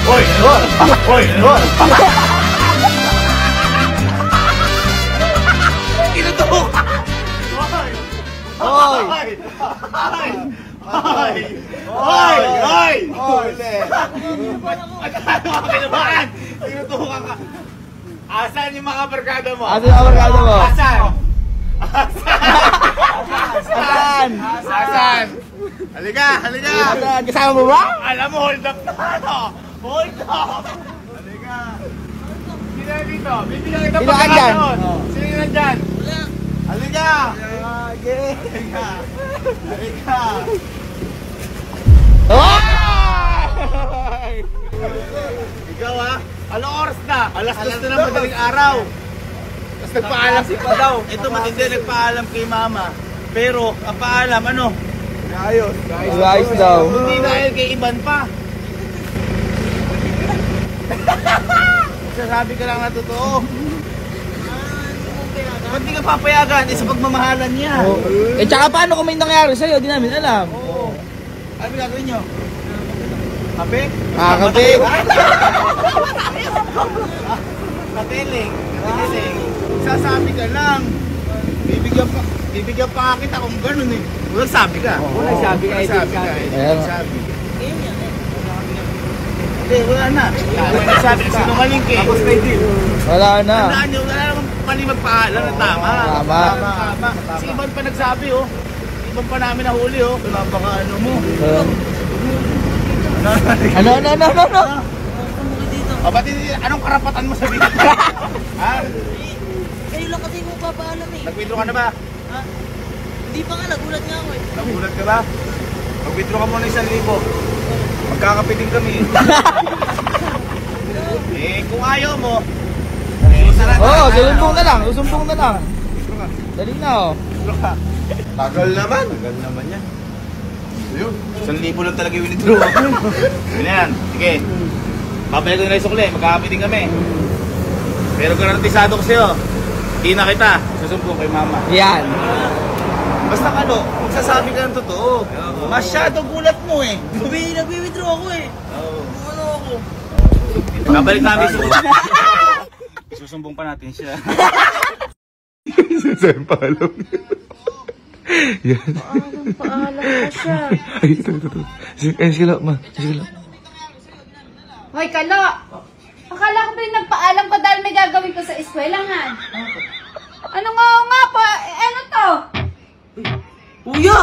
Hoy! Hoy! Hoy! Inutok! Hoy! Hoy! Hoy! Hoy! Hoy! Hoy! Magkano ka kinabahan? Inutukan ka. Asan yung mga barkada mo? Asan yung barkada mo? Asan? Asan? Asan? Halika! Halika! Asan? Kasama mo ba? Alam mo, hold up na ano? Hold up! Halika! Sino na dito? Bibigyan kita Sino ka dyan? Sino na dyan? Halika! Okay. Halika! Halika! Ay! Ikaw ha? Anong oras na? Alas 2 na ng madaling araw. Tapos nagpaalam si pa daw. Ito matindi, nagpaalam kay mama. Pero, ang paalam, ano? Ayos. Guys daw. Hindi dahil kay Iban pa. Sasabi ka lang na totoo. Ba't di ka papayagan? Sa pagmamahalan niya. Eh tsaka paano kung may nangyari sa'yo? Di namin alam. Oo. Ano gagawin nyo? Kape? Kape. Katiling. Katiling. Sasabi ka lang. Bibigyan pa kita kung gano'n eh. Walang sabi ka. Walang sabi ka. Walang sabi ka. Ayan. Sabi. Hindi, wala na. Walang sabi ka. Sinungaling ka. Tapos na yung deal. Wala na. Tandaan nyo, wala naman mali magpaalam na tama. Tama. Si Iban pa nagsabi oh. Iban pa namin nahuli oh. Wala pa ka ano mo. Ano? O ba't anong karapatan mo sabihin? Ha? Kayo lang kasi mo papaalam eh. Nag-withdraw ka na ba? Ha? Hindi pa nga, nagulat nga ako eh. Nagulat ka ba? Mag-withdraw ka muna 1,000. Magkakapiting kami. Kung ayaw mo, susumbong na lang. Susumbong na lang. Dali na oh. Tagal naman. Tagal naman yan. Ayun. 1,000 lang talaga yung withdraw. Yun yan. Sige. Babalik ko na yung sukli. Magkakapiting kami. Pero garantisado ko sa'yo. Hindi na kita. Susumbong kay mama. Yan. Basta ano, magsasabi ka ng totoo. Masyado gulat mo eh. Nagwi-withdraw ako eh. Oo. Ano ako? Babalik namin susumbong pa natin siya. Saan paalam? Yan. Paalam pa siya. Ay, ito. Sige lang, ma. Sige lang. Hoy, Kalo! Akala ko ba yung nagpaalam ka dahil may gagawin ko sa eskwelahan? Ano nga pa? Ano to? Kuya!